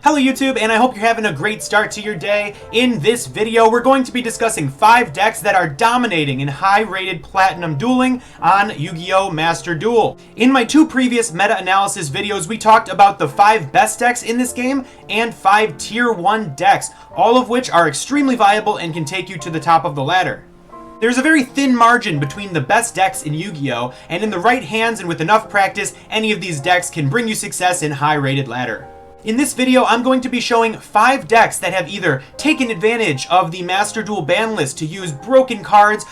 Hello YouTube, and I hope you're having a great start to your day. In this video, we're going to be discussing 5 decks that are dominating in high-rated platinum dueling on Yu-Gi-Oh! Master Duel. In my 2 previous meta-analysis videos, we talked about the 5 best decks in this game and 5 tier 1 decks, all of which are extremely viable and can take you to the top of the ladder. There's a very thin margin between the best decks in Yu-Gi-Oh! And in the right hands and with enough practice, any of these decks can bring you success in high-rated ladder. In this video, I'm going to be showing 5 decks that have either taken advantage of the Master Duel ban list to use broken cards,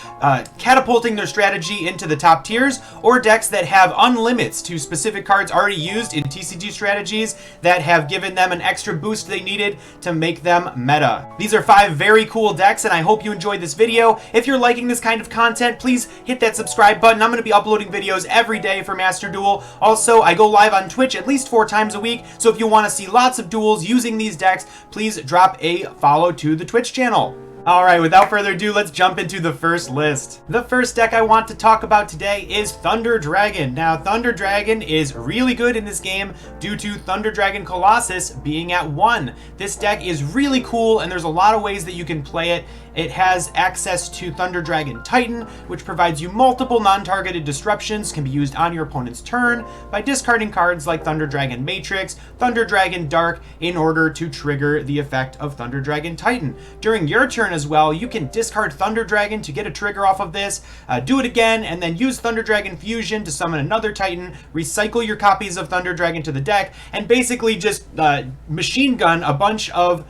catapulting their strategy into the top tiers, or decks that have unlimits to specific cards already used in TCG strategies that have given them an extra boost they needed to make them meta. These are 5 very cool decks, and I hope you enjoyed this video. If you're liking this kind of content, please hit that subscribe button. I'm going to be uploading videos every day for Master Duel. Also, I go live on Twitch at least 4 times a week, so if you want to see lots of duels using these decks, please drop a follow to the Twitch channel. Alright, without further ado, let's jump into the first list. The first deck I want to talk about today is Thunder Dragon. Now, Thunder Dragon is really good in this game due to Thunder Dragon Colossus being at 1. This deck is really cool, and there's a lot of ways that you can play it. It has access to Thunder Dragon Titan, which provides you multiple non-targeted disruptions, can be used on your opponent's turn by discarding cards like Thunder Dragon Matrix, Thunder Dragon Dark, in order to trigger the effect of Thunder Dragon Titan. During your turn as well, you can discard Thunder Dragon to get a trigger off of this, do it again, and then use Thunder Dragon Fusion to summon another Titan, recycle your copies of Thunder Dragon to the deck, and basically just machine gun a bunch of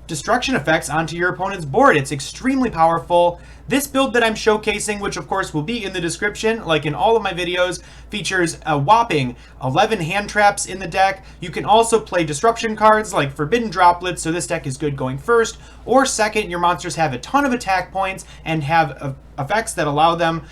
destruction effects onto your opponent's board. It's extremely powerful. This build that I'm showcasing, which of course will be in the description, like in all of my videos, features a whopping 11 hand traps in the deck. You can also play disruption cards like Forbidden Droplets, so this deck is good going first or second. Your monsters have a ton of attack points and have effects that allow them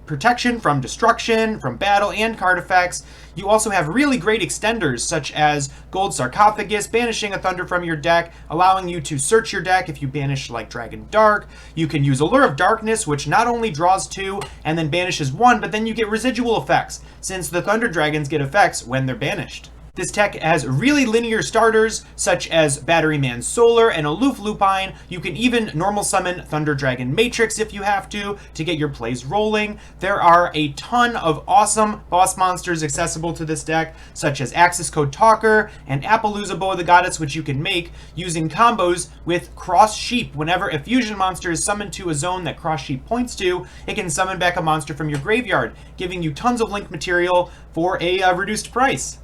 protection from destruction, from battle, and card effects. You also have really great extenders such as Gold Sarcophagus, banishing a Thunder from your deck, allowing you to search your deck if you banish like Dragon Dark. You can use Allure of Darkness, which not only draws 2 and then banishes 1, but then you get residual effects, since the Thunder Dragons get effects when they're banished. This deck has really linear starters, such as Batteryman Solar and Aloof Lupine. You can even normal summon Thunder Dragon Matrix if you have to get your plays rolling. There are a ton of awesome boss monsters accessible to this deck, such as Axis Code Talker and Appaloosa Boa the Goddess, which you can make using combos with Cross Sheep. Whenever a fusion monster is summoned to a zone that Cross Sheep points to, it can summon back a monster from your graveyard, giving you tons of link material for a reduced price.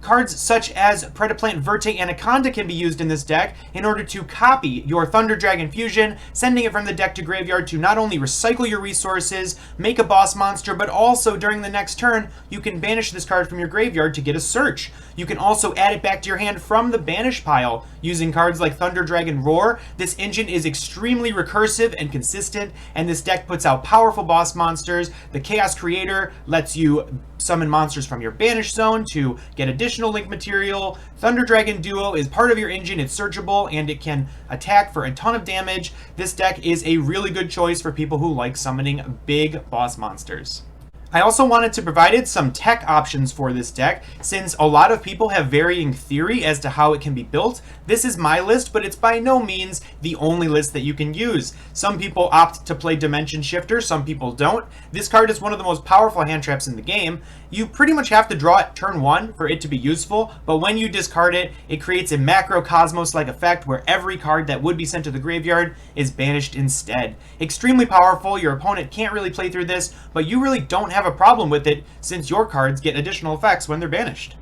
Cards such as Predaplant Verte Anaconda can be used in this deck in order to copy your Thunder Dragon Fusion, sending it from the deck to graveyard to not only recycle your resources, make a boss monster, but also during the next turn, you can banish this card from your graveyard to get a search. You can also add it back to your hand from the banish pile using cards like Thunder Dragon Roar. This engine is extremely recursive and consistent, and this deck puts out powerful boss monsters. The Chaos Creator lets you summon monsters from your banish zone to get additional link material. Thunder Dragon Duo is part of your engine. It's searchable and it can attack for a ton of damage. This deck is a really good choice for people who like summoning big boss monsters. I also wanted to provide some tech options for this deck, since a lot of people have varying theory as to how it can be built. This is my list, but it's by no means the only list that you can use. Some people opt to play Dimension Shifter, some people don't. This card is one of the most powerful hand traps in the game. You pretty much have to draw it turn 1 for it to be useful, but when you discard it, it creates a Macrocosmos-like effect where every card that would be sent to the graveyard is banished instead. Extremely powerful. Your opponent can't really play through this, but you really don't have a problem with it since your cards get additional effects when they're banished.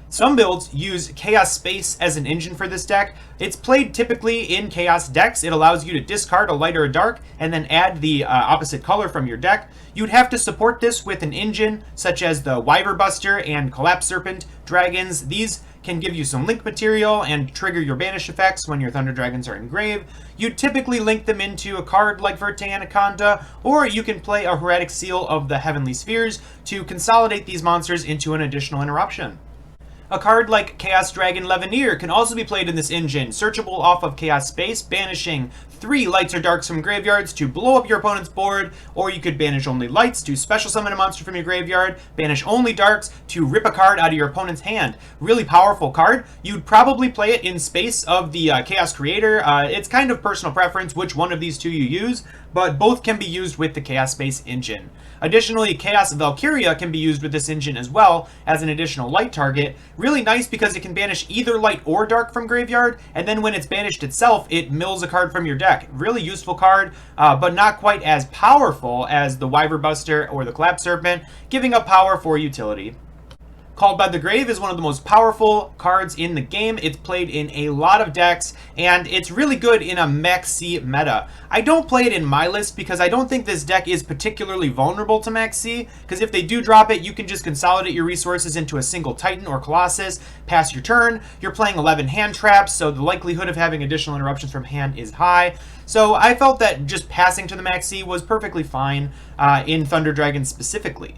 Some builds use Chaos Space as an engine for this deck. It's played typically in Chaos decks. It allows you to discard a light or a dark and then add the opposite color from your deck. You'd have to support this with an engine such as the Wyver Buster and Collapse Serpent dragons. These can give you some link material and trigger your banish effects when your Thunder Dragons are in grave. You'd typically link them into a card like Verte Anaconda, or you can play a Heretic Seal of the Heavenly Spheres to consolidate these monsters into an additional interruption. A card like Chaos Dragon Levineer can also be played in this engine, searchable off of Chaos Space, banishing 3 lights or darks from graveyards to blow up your opponent's board, or you could banish only lights to special summon a monster from your graveyard, banish only darks to rip a card out of your opponent's hand. Really powerful card. You'd probably play it in space of the Chaos Creator. It's kind of personal preference which one of these two you use, but both can be used with the Chaos Space engine. Additionally, Chaos Valkyria can be used with this engine as well as an additional light target. Really nice because it can banish either light or dark from graveyard, and then when it's banished itself, it mills a card from your deck. Really useful card, but not quite as powerful as the Wyver Buster or the Clap Serpent, giving up power for utility. Called by the Grave is one of the most powerful cards in the game. It's played in a lot of decks, and it's really good in a Maxi meta. I don't play it in my list because I don't think this deck is particularly vulnerable to Maxi, because if they do drop it, you can just consolidate your resources into a single Titan or Colossus, pass your turn. You're playing 11 hand traps, so the likelihood of having additional interruptions from hand is high. So I felt that just passing to the Maxi was perfectly fine in Thunder Dragon specifically.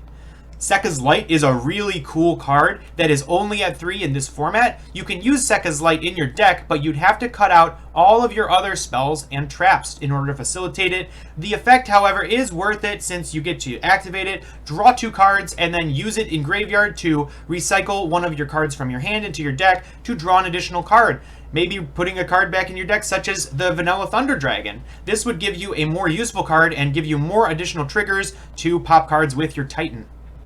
Sekka's Light is a really cool card that is only at 3 in this format. You can use Sekka's Light in your deck, but you'd have to cut out all of your other spells and traps in order to facilitate it. The effect, however, is worth it since you get to activate it, draw 2 cards, and then use it in graveyard to recycle one of your cards from your hand into your deck to draw an additional card. Maybe putting a card back in your deck, such as the Vanilla Thunder Dragon. This would give you a more useful card and give you more additional triggers to pop cards with your Titan.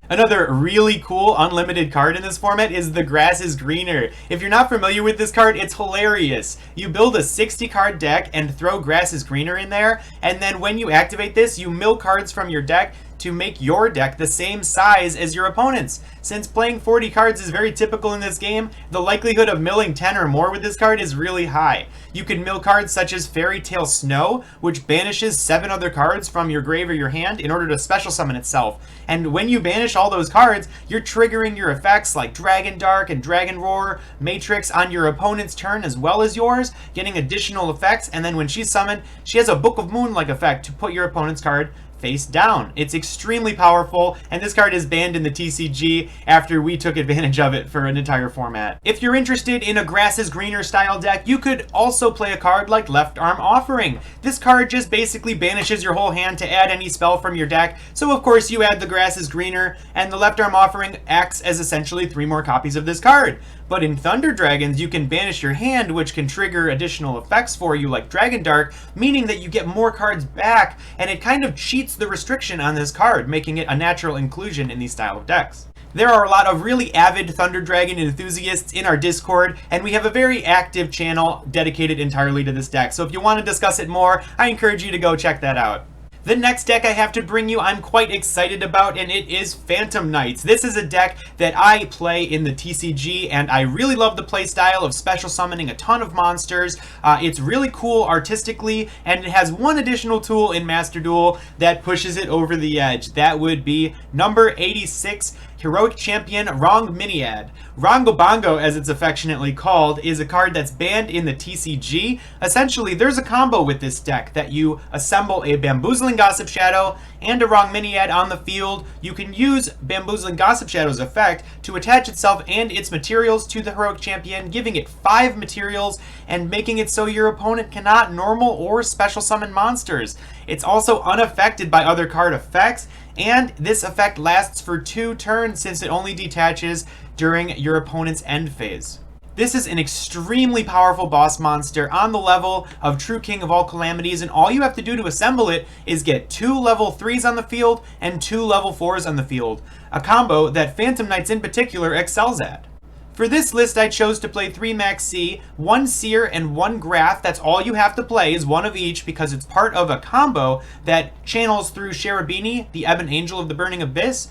Another really cool unlimited card in this format is the Grass is Greener. If you're not familiar with this card, it's hilarious. You build a 60 card deck and throw Grass is Greener in there, and then when you activate this, you mill cards from your deck to make your deck the same size as your opponent's. Since playing 40 cards is very typical in this game, the likelihood of milling 10 or more with this card is really high. You can mill cards such as Fairy Tale Snow, which banishes 7 other cards from your grave or your hand in order to special summon itself. And when you banish all those cards, you're triggering your effects like Dragon Dark and Dragon Roar, Matrix on your opponent's turn as well as yours, getting additional effects, and then when she's summoned, she has a Book of Moon-like effect to put your opponent's card face down. It's extremely powerful, and this card is banned in the TCG after we took advantage of it for an entire format. If you're interested in a Grass is Greener style deck, you could also play a card like Left Arm Offering. This card just basically banishes your whole hand to add any spell from your deck, so of course you add the Grass is Greener, and the Left Arm Offering acts as essentially 3 more copies of this card. But in Thunder Dragons, you can banish your hand, which can trigger additional effects for you like Dragon Dark, meaning that you get more cards back, and it kind of cheats the restriction on this card, making it a natural inclusion in these style of decks. There are a lot of really avid Thunder Dragon enthusiasts in our Discord, and we have a very active channel dedicated entirely to this deck, so if you want to discuss it more, I encourage you to go check that out. The next deck I have to bring you I'm quite excited about, and it is Phantom Knights. This is a deck that I play in the TCG, and I really love the playstyle of special summoning a ton of monsters. It's really cool artistically, and it has one additional tool in Master Duel that pushes it over the edge. That would be number 86, Heroic Champion Rongminiad. Rongobongo, as it's affectionately called, is a card that's banned in the TCG. Essentially, there's a combo with this deck that you assemble a Bamboozling Gossip Shadow and a Rongminiad on the field. You can use Bamboozling Gossip Shadow's effect to attach itself and its materials to the Heroic Champion, giving it 5 materials and making it so your opponent cannot normal or special summon monsters. It's also unaffected by other card effects, and this effect lasts for 2 turns since it only detaches during your opponent's end phase. This is an extremely powerful boss monster on the level of True King of all calamities, and all you have to do to assemble it is get 2 level 3s on the field and 2 level 4s on the field, a combo that Phantom Knights in particular excels at. For this list, I chose to play 3 Maxi, 1 Seer, and 1 Graph. That's all you have to play is 1 of each because it's part of a combo that channels through Cherubini, the Ebon Angel of the Burning Abyss.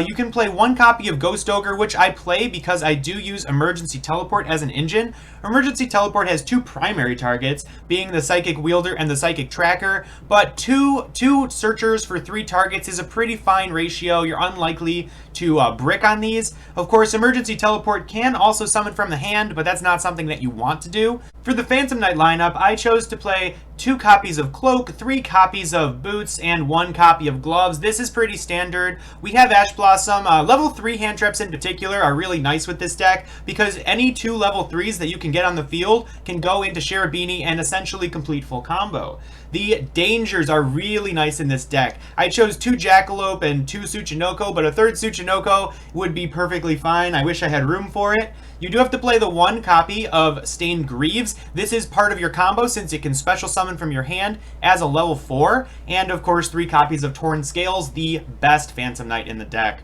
You can play 1 copy of Ghost Ogre, which I play because I do use Emergency Teleport as an engine. Emergency Teleport has 2 primary targets, being the Psychic Wielder and the Psychic Tracker, but two Searchers for 3 targets is a pretty fine ratio. You're unlikely to brick on these. Of course, Emergency Teleport can also summon from the hand, but that's not something that you want to do. For the Phantom Knight lineup, I chose to play 2 copies of Cloak, 3 copies of Boots, and 1 copy of Gloves. This is pretty standard. We have Ash Blossom. Level 3 hand traps in particular are really nice with this deck because any 2 level 3s that you can get on the field can go into Cherubini and essentially complete full combo. The dangers are really nice in this deck. I chose 2 Jackalope and 2 Tsuchinoko, but a 3rd Tsuchinoko would be perfectly fine. I wish I had room for it. You do have to play the 1 copy of Stained Greaves. This is part of your combo since it can special summon from your hand as a level 4. And of course 3 copies of Torn Scales, the best Phantom Knight in the deck.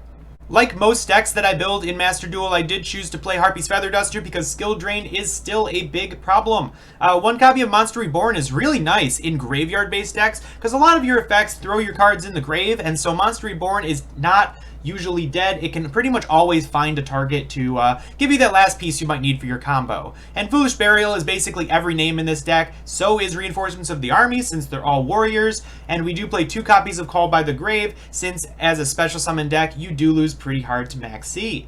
Like most decks that I build in Master Duel, I did choose to play Harpy's Feather Duster because skill drain is still a big problem. 1 copy of Monster Reborn is really nice in graveyard-based decks because a lot of your effects throw your cards in the grave, and so Monster Reborn is not usually dead. It can pretty much always find a target to give you that last piece you might need for your combo. And Foolish Burial is basically every name in this deck. So is Reinforcements of the Army, since they're all warriors. And we do play 2 copies of Call by the Grave, since as a special summon deck, you do lose pretty hard to Max C.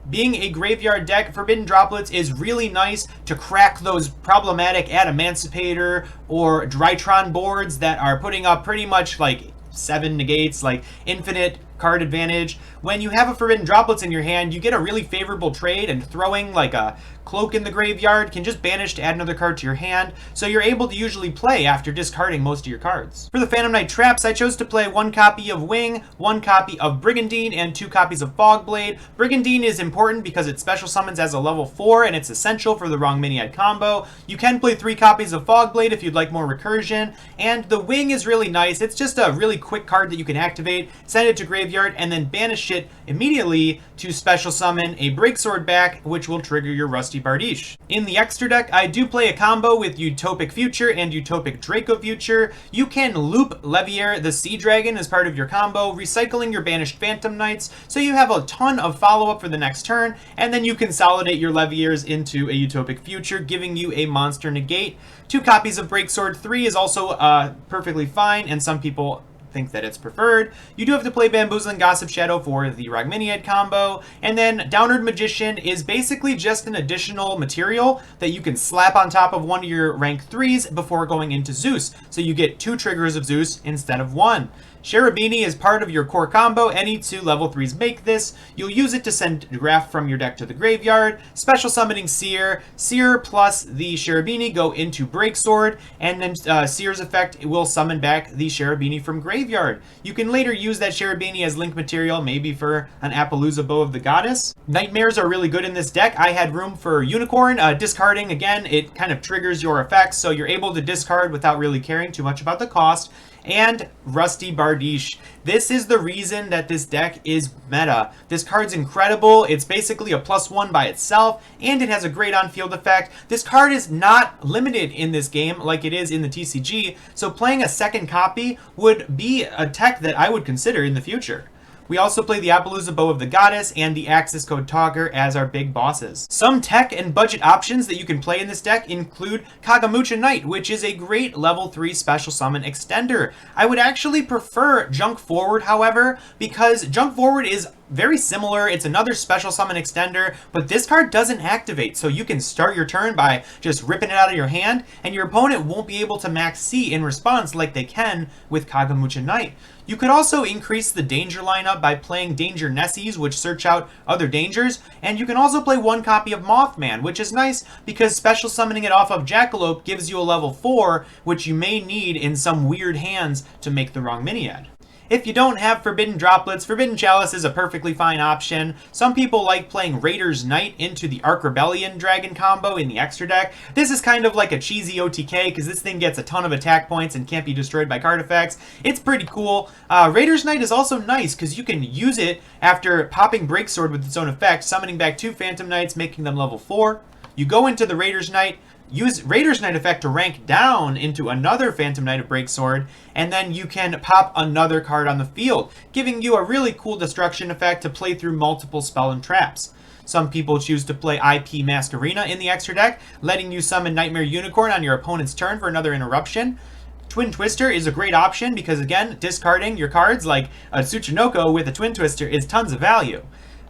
Being a graveyard deck, Forbidden Droplets is really nice to crack those problematic Adamancipator or Drytron boards that are putting up pretty much like 7 negates, like infinite card advantage. When you have a Forbidden Droplets in your hand, you get a really favorable trade, and throwing like a Cloak in the graveyard can just banish to add another card to your hand, so you're able to usually play after discarding most of your cards. For the Phantom Knight traps, I chose to play 1 copy of Wing, 1 copy of Brigandine, and 2 copies of Fogblade. Brigandine is important because it special summons as a level 4, and it's essential for the Wrong Miniad combo. You can play 3 copies of Fogblade if you'd like more recursion, and the Wing is really nice. It's just a really quick card that you can activate, send it to graveyard, and then banish it immediately to special summon a Breaksword back, which will trigger your Rusty Bardiche. In the extra deck, I do play a combo with Utopic Future and Utopic Draco Future. You can loop Levier the Sea Dragon as part of your combo, recycling your banished Phantom Knights, so you have a ton of follow-up for the next turn, and then you consolidate your Leviers into a Utopic Future, giving you a monster negate. 2 copies of Breaksword 3 is also perfectly fine, and some people think that it's preferred. You do have to play Bamboozling Gossip Shadow for the Rogminiad combo, and then Downward Magician is basically just an additional material that you can slap on top of one of your rank 3s before going into Zeus, so you get 2 triggers of Zeus instead of 1. Cherubini is part of your core combo. Any 2 level 3s make this. You'll use it to send Graph from your deck to the graveyard. Special summoning Seer. Seer plus the Cherubini go into Breaksword, and then Seer's effect will summon back the Cherubini from graveyard. You can later use that Cherubini as link material, maybe for an Appaloosa Bow of the Goddess. Nightmares are really good in this deck. I had room for Unicorn. Discarding, again, it kind of triggers your effects, so you're able to discard without really caring too much about the cost. And Rusty Bardiche. This is the reason that this deck is meta. This card's incredible. It's basically a +1 by itself, and it has a great on-field effect. This card is not limited in this game like it is in the TCG, so playing a second copy would be a tech that I would consider in the future. We also play the Appaloosa Bow of the Goddess and the Axis Code Talker as our big bosses. Some tech and budget options that you can play in this deck include Kagamucha Knight, which is a great level 3 special summon extender. I would actually prefer Junk Forward, however, because Junk Forward is very similar. It's another special summon extender, but this card doesn't activate, so you can start your turn by just ripping it out of your hand, and your opponent won't be able to max C in response like they can with Kagamucha Knight. You could also increase the danger lineup by playing Danger Nessies, which search out other dangers, and you can also play 1 copy of Mothman, which is nice because special summoning it off of Jackalope gives you a level 4, which you may need in some weird hands to make the wrong Miniad. If you don't have Forbidden Droplets, Forbidden Chalice is a perfectly fine option. Some people like playing Raider's Knight into the Ark Rebellion Dragon combo in the extra deck. This is kind of like a cheesy OTK because this thing gets a ton of attack points and can't be destroyed by card effects. It's pretty cool. Raider's Knight is also nice because you can use it after popping Breaksword with its own effect, summoning back 2 Phantom Knights, making them level 4. You go into the Raider's Knight, use Raider's Knight effect to rank down into another Phantom Knight of Breaksword, and then you can pop another card on the field, giving you a really cool destruction effect to play through multiple spell and traps. Some people choose to play IP Masquerena in the extra deck, letting you summon Nightmare Unicorn on your opponent's turn for another interruption. Twin Twister is a great option because, again, discarding your cards like a Tsuchinoko with a Twin Twister is tons of value.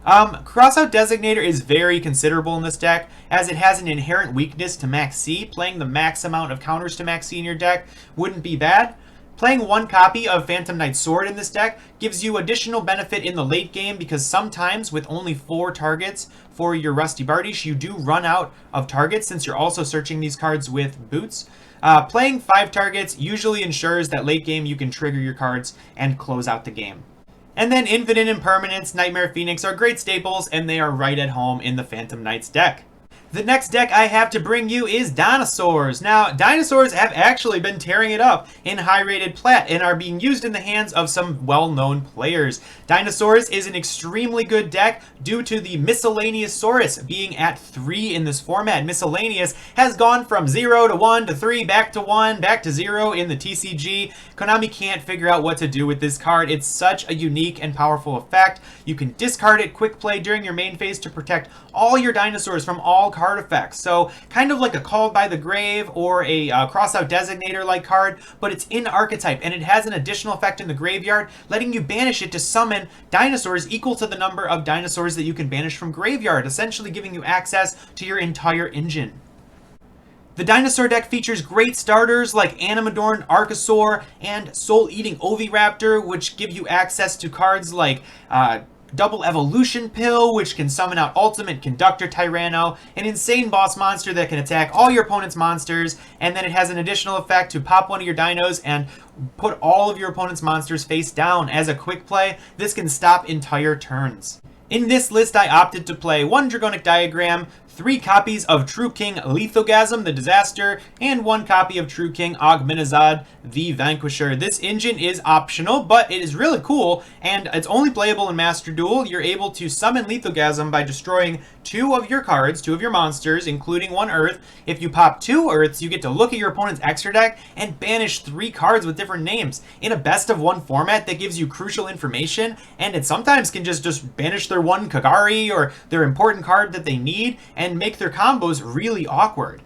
Crossout Designator is very considerable in this deck, as it has an inherent weakness to Max C. Playing the max amount of counters to Max C in your deck wouldn't be bad. Playing one copy of Phantom Knight's Sword in this deck gives you additional benefit in the late game, because sometimes with only 4 targets for your Rusty Bardiche, you do run out of targets since you're also searching these cards with boots. Playing 5 targets usually ensures that late game you can trigger your cards and close out the game. And then Infinite Impermanence, Nightmare Phoenix are great staples, and they are right at home in the Phantom Knights deck. The next deck I have to bring you is Dinosaurs. Now, Dinosaurs have actually been tearing it up in high-rated plat and are being used in the hands of some well-known players. Dinosaurs is an extremely good deck due to the Miscellaneous Saurus being at 3 in this format. Miscellaneous has gone from 0 to 1 to 3, back to 1, back to 0 in the TCG. Konami can't figure out what to do with this card. It's such a unique and powerful effect. You can discard it quick play during your main phase to protect all your dinosaurs from all card effects. So kind of like a Called by the Grave or a Crossout Designator like card, but it's in archetype, and it has an additional effect in the graveyard, letting you banish it to summon dinosaurs equal to the number of dinosaurs that you can banish from graveyard, essentially giving you access to your entire engine. The Dinosaur deck features great starters like Animadorn, Archosaur, and Soul-Eating Oviraptor, which give you access to cards like Double Evolution Pill, which can summon out Ultimate Conductor Tyranno, an insane boss monster that can attack all your opponent's monsters, and then it has an additional effect to pop one of your dinos and put all of your opponent's monsters face down. As a quick play, this can stop entire turns. In this list, I opted to play 1 Dragonic Diagram, 3 copies of True King Lethogasm, the Disaster, and 1 copy of True King Augmenazad, the Vanquisher. This engine is optional, but it is really cool, and it's only playable in Master Duel. You're able to summon Lethogasm by destroying 2 of your cards, 2 of your monsters, including 1 Earth. If you pop 2 Earths, you get to look at your opponent's extra deck and banish 3 cards with different names. In a best-of-1 format, that gives you crucial information, and it sometimes can just banish their 1 Kagari or their important card that they need, and make their combos really awkward.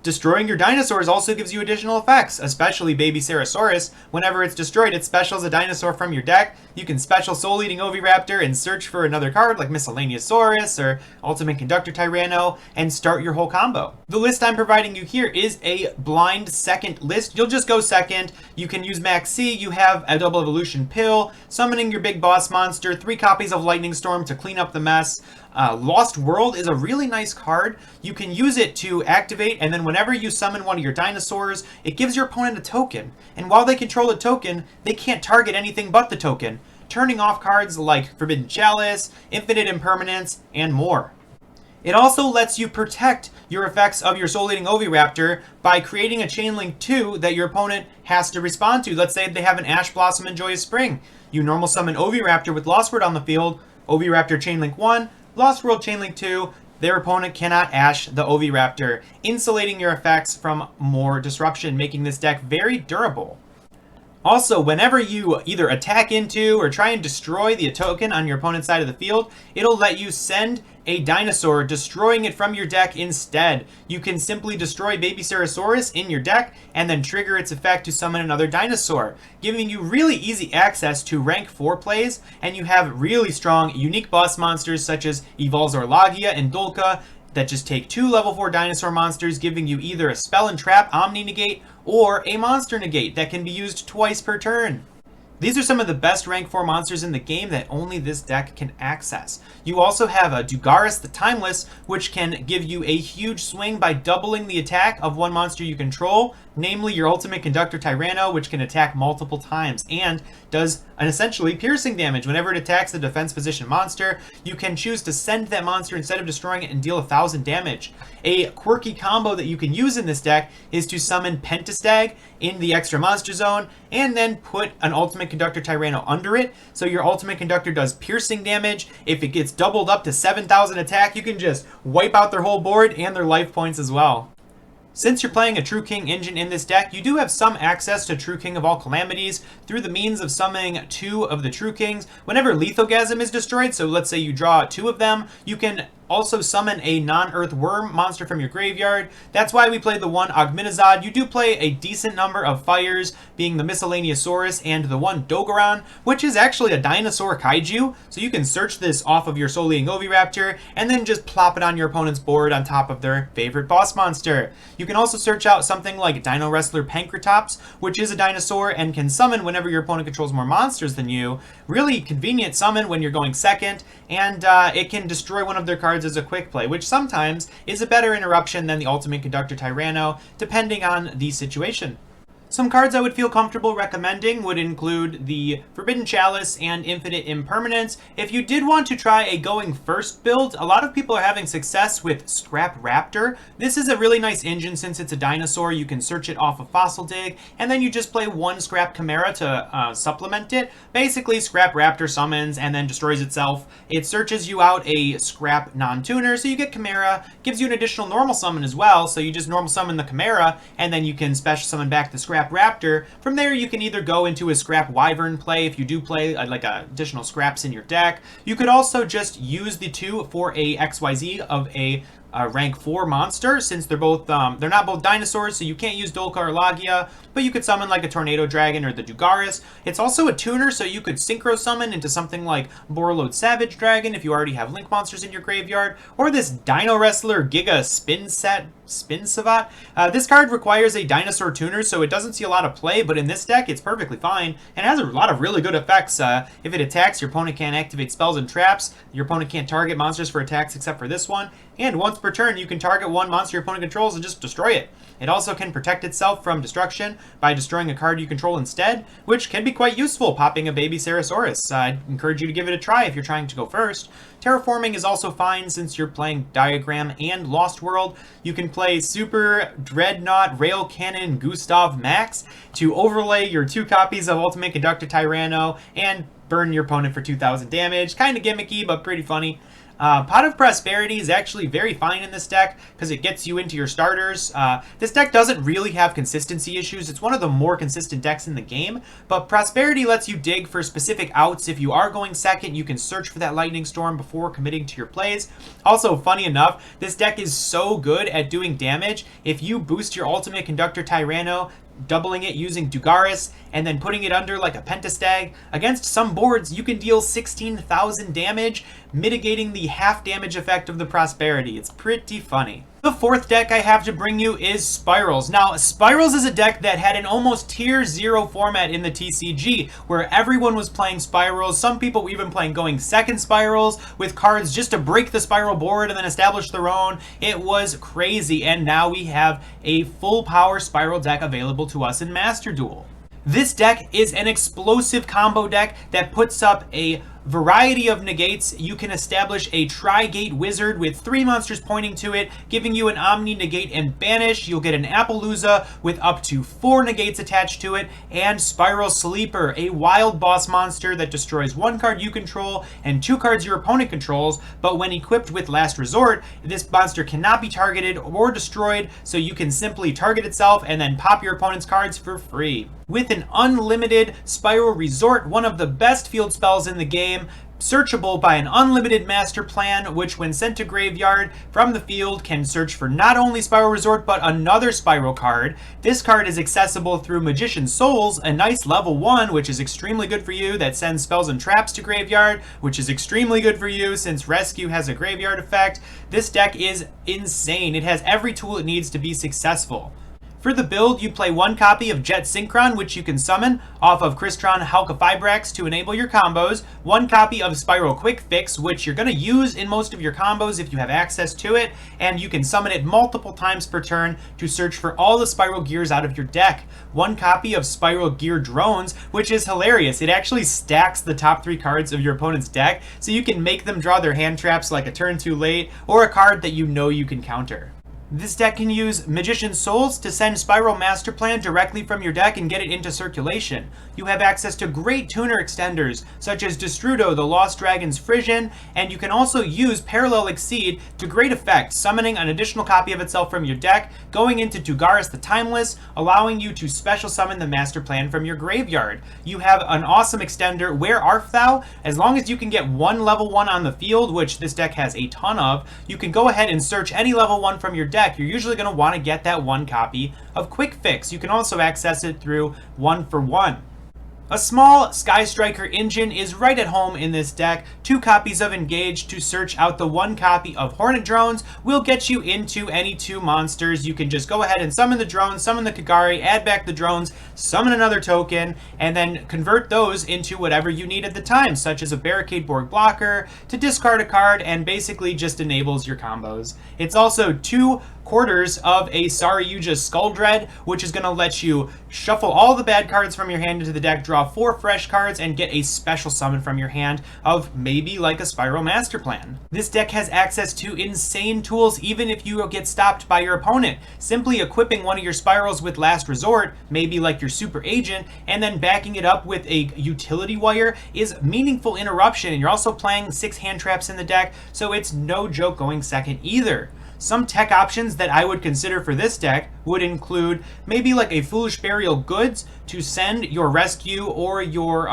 Destroying your dinosaurs also gives you additional effects, especially Baby Ceresaurus. Whenever it's destroyed, it specials a dinosaur from your deck. You can special Soul-Eating Oviraptor and search for another card like Miscellaneous Saurus or Ultimate Conductor Tyranno and start your whole combo. The list I'm providing you here is a blind second list. You'll just go second. You can use Max C. You have a Double Evolution Pill, summoning your big boss monster, 3 copies of Lightning Storm to clean up the mess. Lost World is a really nice card. You can use it to activate, and then whenever you summon one of your dinosaurs, it gives your opponent a token. And while they control a token, they can't target anything but the token, turning off cards like Forbidden Chalice, Infinite Impermanence, and more. It also lets you protect your effects of your Soul-Eating Oviraptor by creating a Chain Link 2 that your opponent has to respond to. Let's say they have an Ash Blossom and Joyous Spring. You normal summon Oviraptor with Lost World on the field, Oviraptor Chain Link 1, Lost World Chain Link 2, their opponent cannot Ash the Oviraptor, insulating your effects from more disruption, making this deck very durable. Also, whenever you either attack into or try and destroy the token on your opponent's side of the field, it'll let you send a dinosaur, destroying it from your deck instead. You can simply destroy Baby Ceresaurus in your deck and then trigger its effect to summon another dinosaur, giving you really easy access to rank 4 plays, and you have really strong unique boss monsters such as Evolzorlagia and Dolka that just take 2 level 4 dinosaur monsters, giving you either a spell and trap Omni Negate or a monster negate that can be used twice per turn. These are some of the best rank 4 monsters in the game that only this deck can access. You also have a Dugaris the Timeless, which can give you a huge swing by doubling the attack of 1 monster you control, namely your Ultimate Conductor Tyranno, which can attack multiple times and does an essentially piercing damage. Whenever it attacks a defense position monster, you can choose to send that monster instead of destroying it and deal 1,000 damage. A quirky combo that you can use in this deck is to summon Pentastag in the extra monster zone and then put an Ultimate Conductor Tyranno under it, so your Ultimate Conductor does piercing damage. If it gets doubled up to 7,000 attack, you can just wipe out their whole board and their life points as well. Since you're playing a True King engine in this deck, you do have some access to True King of all calamities through the means of summoning 2 of the True Kings. Whenever Lethogasm is destroyed, so let's say you draw 2 of them, you can also summon a non-earth worm monster from your graveyard. That's why we played the one Augmentizod. You do play a decent number of fires, being the Miscellaneousaurus and the one Dogoran, which is actually a dinosaur kaiju. So you can search this off of your Solean Oviraptor and then just plop it on your opponent's board on top of their favorite boss monster. You can also search out something like Dino Wrestler Pancratops, which is a dinosaur and can summon whenever your opponent controls more monsters than you. Really convenient summon when you're going second, and it can destroy one of their cards as a quick play, which sometimes is a better interruption than the Ultimate Conductor Tyranno, depending on the situation. Some cards I would feel comfortable recommending would include the Forbidden Chalice and Infinite Impermanence. If you did want to try a going first build, a lot of people are having success with Scrap Raptor. This is a really nice engine since it's a dinosaur. You can search it off of Fossil Dig, and then you just play one Scrap Chimera to supplement it. Basically, Scrap Raptor summons and then destroys itself. It searches you out a Scrap non-tuner, so you get Chimera, gives you an additional normal summon as well, so you just normal summon the Chimera, and then you can special summon back the Scrap Raptor. From there, you can either go into a Scrap Wyvern play if you do play like additional scraps in your deck. You could also just use the two for a XYZ of a rank 4 monster, since they're not both dinosaurs, so you can't use Dolka or Lagia, but you could summon like a Tornado Dragon or the Dugaris. It's also a tuner, so you could synchro summon into something like Borreload Savage Dragon if you already have Link monsters in your graveyard, or this Dino Wrestler Giga Spin Savat. This card requires a dinosaur tuner, so it doesn't see a lot of play, but in this deck it's perfectly fine, and has a lot of really good effects. If it attacks, your opponent can't activate spells and traps, your opponent can't target monsters for attacks except for this one, and once per turn you can target one monster your opponent controls and just destroy it. It also can protect itself from destruction by destroying a card you control instead, which can be quite useful, popping a baby Ceratosaurus. I'd encourage you to give it a try if you're trying to go first. Terraforming is also fine since you're playing Diagram and Lost World. You can play Super Dreadnought Rail Cannon Gustav Max to overlay your 2 copies of Ultimate Conductor Tyranno and burn your opponent for 2,000 damage. Kind of gimmicky, but pretty funny. Pot of Prosperity is actually very fine in this deck because it gets you into your starters. This deck doesn't really have consistency issues. It's one of the more consistent decks in the game, but Prosperity lets you dig for specific outs. If you are going second, you can search for that Lightning Storm before committing to your plays. Also, funny enough, this deck is so good at doing damage. If you boost your Ultimate Conductor Tyranno, doubling it using Dugaris, and then putting it under like a Pentastag, against some boards you can deal 16,000 damage, mitigating the half damage effect of the Prosperity. It's pretty funny. The 4th deck I have to bring you is Spyrals. Now, Spyrals is a deck that had an almost tier 0 format in the TCG, where everyone was playing Spyrals. Some people were even playing going second Spyrals with cards just to break the Spiral board and then establish their own. It was crazy, and now we have a full power Spiral deck available to us in Master Duel. This deck is an explosive combo deck that puts up a variety of negates. You can establish a Tri-Gate Wizard with 3 monsters pointing to it, giving you an Omni Negate and Banish. You'll get an Appaloosa with up to 4 negates attached to it, and Spiral Sleeper, a wild boss monster that destroys 1 card you control and 2 cards your opponent controls, but when equipped with Last Resort, this monster cannot be targeted or destroyed, so you can simply target itself and then pop your opponent's cards for free. With an unlimited Spiral Resort, one of the best field spells in the game, searchable by an unlimited master plan, which when sent to graveyard from the field can search for not only Spiral Resort but another Spiral card. This card is accessible through Magician's Souls, a nice level 1, which is extremely good for you, that sends spells and traps to graveyard, which is extremely good for you since Rescue has a graveyard effect. This deck is insane. It has every tool it needs to be successful. For the build, you play 1 copy of Jet Synchron, which you can summon off of Crystron Halqifibrax to enable your combos, 1 copy of Spiral Quick Fix, which you're going to use in most of your combos if you have access to it, and you can summon it multiple times per turn to search for all the Spiral Gears out of your deck. 1 copy of Spiral Gear Drones, which is hilarious. It actually stacks the top 3 cards of your opponent's deck, so you can make them draw their hand traps like a turn too late, or a card that you know you can counter. This deck can use Magician's Souls to send Spyral Master Plan directly from your deck and get it into circulation. You have access to great tuner extenders, such as Destrudo, the Lost Dragon's Frisian, and you can also use Parallel Exceed to great effect, summoning an additional copy of itself from your deck, going into Tugaris the Timeless, allowing you to special summon the Master Plan from your graveyard. You have an awesome extender, Where Art Thou? As long as you can get one level 1 on the field, which this deck has a ton of, you can go ahead and search any level 1 from your deck. You're usually going to want to get that one copy of Quick Fix. You can also access it through 1-for-1. A small Sky Striker engine is right at home in this deck. 2 copies of Engage to search out the 1 copy of Hornet Drones will get you into any 2 monsters. You can just go ahead and summon the drones, summon the Kagari, add back the drones, summon another token, and then convert those into whatever you need at the time, such as a Barricade Board blocker, to discard a card, and basically just enables your combos. It's also 2 quarters of a Saryuja Skulldread, which is going to let you shuffle all the bad cards from your hand into the deck, draw 4 fresh cards, and get a special summon from your hand of maybe like a Spyral Master Plan. This deck has access to insane tools even if you get stopped by your opponent. Simply equipping one of your Spyrals with Last Resort, maybe like your Super Agent, and then backing it up with a Utility Wire is meaningful interruption, and you're also playing 6 hand traps in the deck, so it's no joke going second either. Some tech options that I would consider for this deck would include maybe like a Foolish Burial Goods to send your Rescue or your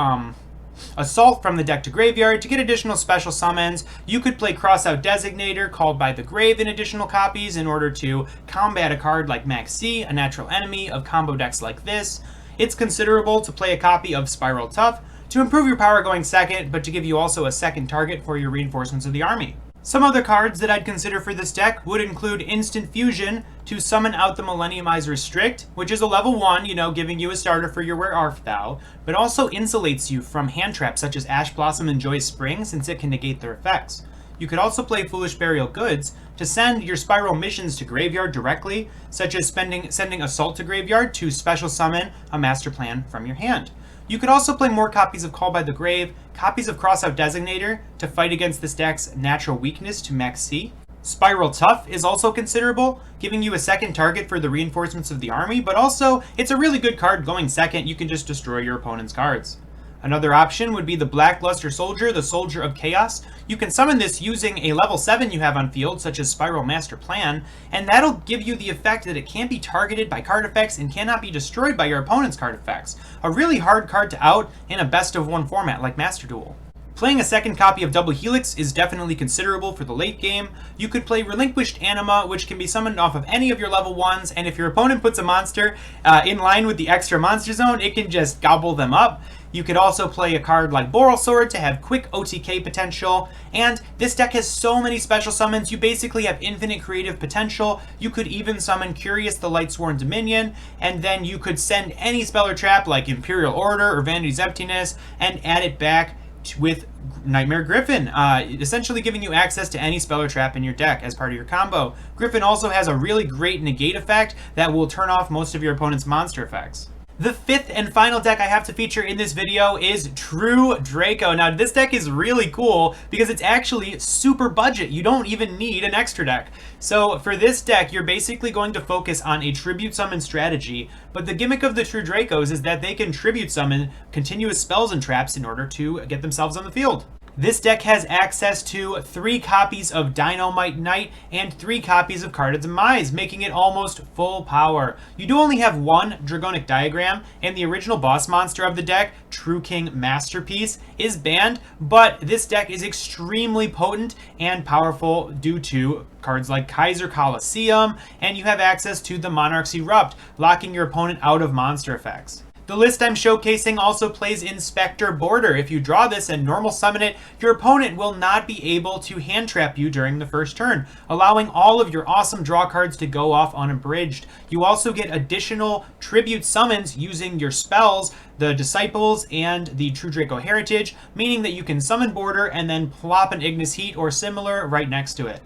Assault from the deck to graveyard to get additional special summons. You could play Crossout Designator, Called by the Grave, in additional copies in order to combat a card like Maxi, a natural enemy of combo decks like this. It's considerable to play a copy of Spyral Tough to improve your power going second, but to give you also a second target for your reinforcements of the army. Some other cards that I'd consider for this deck would include Instant Fusion to summon out the Millenniumize Restrict, which is a level 1, giving you a starter for your Where Art Thou, but also insulates you from hand traps such as Ash Blossom and Joyous Spring, since it can negate their effects. You could also play Foolish Burial Goods to send your Spyral missions to graveyard directly, such as sending Assault to graveyard to special summon a Master Plan from your hand. You could also play more copies of Call by the Grave, copies of Crossout Designator to fight against this deck's natural weakness to Max C. Spyral Tough is also considerable, giving you a second target for the reinforcements of the army, but also it's a really good card going second. You can just destroy your opponent's cards. Another option would be the Blackluster Soldier, the Soldier of Chaos. You can summon this using a level 7 you have on field, such as Spyral Master Plan, and that'll give you the effect that it can't be targeted by card effects and cannot be destroyed by your opponent's card effects. A really hard card to out in a best-of-1 format like Master Duel. Playing a second copy of Double Helix is definitely considerable for the late game. You could play Relinquished Anima, which can be summoned off of any of your level 1s, and if your opponent puts a monster in line with the extra monster zone, it can just gobble them up. You could also play a card like Boral Sword to have quick OTK potential, and this deck has so many special summons, you basically have infinite creative potential. You could even summon Curious the Lightsworn Dominion, and then you could send any spell or trap like Imperial Order or Vanity's Emptiness and add it back with Nightmare Griffin, essentially giving you access to any spell or trap in your deck as part of your combo. Griffin also has a really great negate effect that will turn off most of your opponent's monster effects. The 5th and final deck I have to feature in this video is True Draco. Now, this deck is really cool because it's actually super budget. You don't even need an extra deck. So for this deck, you're basically going to focus on a tribute summon strategy, but the gimmick of the True Dracos is that they can tribute summon continuous spells and traps in order to get themselves on the field. This deck has access to 3 copies of Dynamite Knight and 3 copies of Card of Demise, making it almost full power. You do only have 1 Dragonic Diagram, and the original boss monster of the deck, True King Masterpiece, is banned, but this deck is extremely potent and powerful due to cards like Kaiser Coliseum, and you have access to the Monarch's Erupt, locking your opponent out of monster effects. The list I'm showcasing also plays Inspector Border. If you draw this and normal summon it, your opponent will not be able to hand trap you during the first turn, allowing all of your awesome draw cards to go off unabridged. You also get additional tribute summons using your spells, the Disciples and the True Draco Heritage, meaning that you can summon Border and then plop an Ignis Heat or similar right next to it.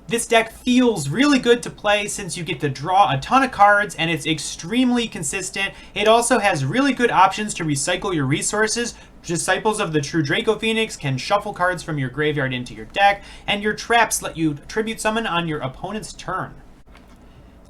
This deck feels really good to play since you get to draw a ton of cards and it's extremely consistent. It also has really good options to recycle your resources. Disciples of the True Draco Phoenix can shuffle cards from your graveyard into your deck, and your traps let you tribute summon on your opponent's turn.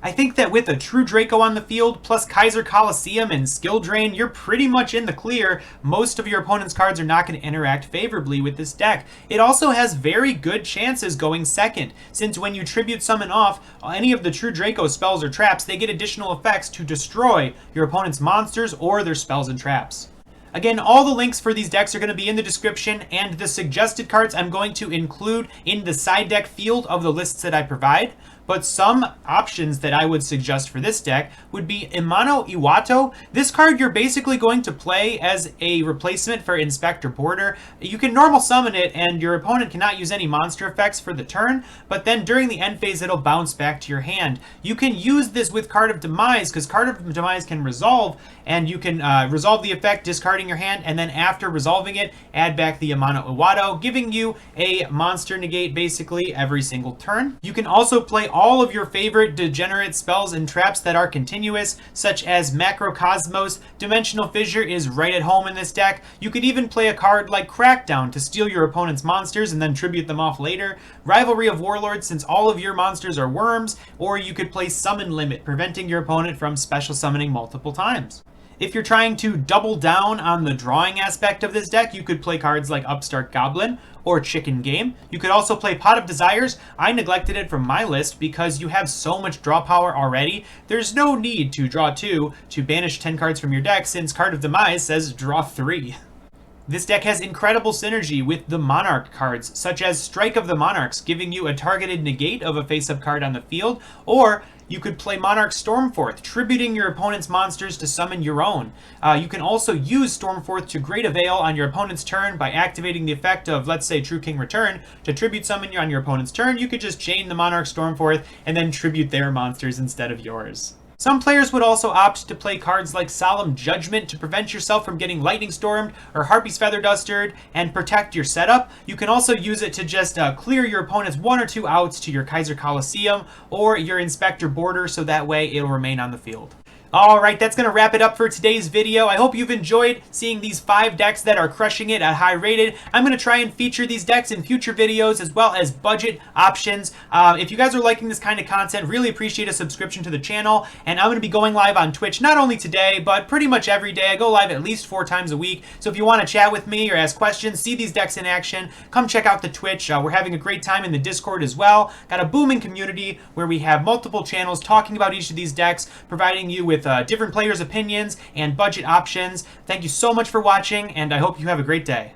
I think that with a true Draco on the field, plus Kaiser Coliseum and Skill Drain, you're pretty much in the clear. Most of your opponent's cards are not going to interact favorably with this deck. It also has very good chances going second, since when you tribute summon off any of the true Draco spells or traps, they get additional effects to destroy your opponent's monsters or their spells and traps. Again, all the links for these decks are going to be in the description, and the suggested cards I'm going to include in the side deck field of the lists that I provide. But some options that I would suggest for this deck would be Imano Iwato. This card you're basically going to play as a replacement for Inspector Boarder. You can normal summon it and your opponent cannot use any monster effects for the turn, but then during the end phase it'll bounce back to your hand. You can use this with Card of Demise, because Card of Demise can resolve, and you can resolve the effect discarding your hand, and then after resolving it, add back the Imano Iwato, giving you a monster negate basically every single turn. You can also play all of your favorite degenerate spells and traps that are continuous, such as Macrocosmos. Dimensional Fissure is right at home in this deck. You could even play a card like Crackdown to steal your opponent's monsters and then tribute them off later. Rivalry of Warlords, since all of your monsters are worms, or you could play Summon Limit, preventing your opponent from special summoning multiple times. If you're trying to double down on the drawing aspect of this deck, you could play cards like Upstart Goblin or Chicken Game. You could also play Pot of Desires. I neglected it from my list because you have so much draw power already. There's no need to draw 2 to banish 10 cards from your deck, since Card of Demise says draw 3. This deck has incredible synergy with the Monarch cards, such as Strike of the Monarchs, giving you a targeted negate of a face-up card on the field, or you could play Monarch Stormforth, tributing your opponent's monsters to summon your own. You can also use Stormforth to great avail on your opponent's turn by activating the effect of, let's say, True King Return. To tribute summon on your opponent's turn, you could just chain the Monarch Stormforth and then tribute their monsters instead of yours. Some players would also opt to play cards like Solemn Judgment to prevent yourself from getting Lightning Stormed or Harpy's Feather Dusted and protect your setup. You can also use it to just clear your opponent's 1 or 2 outs to your Kaiser Coliseum or your Inspector Boarder, so that way it'll remain on the field. Alright, that's going to wrap it up for today's video. I hope you've enjoyed seeing these 5 decks that are crushing it at high rated. I'm going to try and feature these decks in future videos as well as budget options. If you guys are liking this kind of content, really appreciate a subscription to the channel. And I'm going to be going live on Twitch not only today, but pretty much every day. I go live at least 4 times a week. So if you want to chat with me or ask questions, see these decks in action, come check out the Twitch. We're having a great time in the Discord as well. Got a booming community where we have multiple channels talking about each of these decks, providing you with different players' opinions and budget options. Thank you so much for watching, and I hope you have a great day.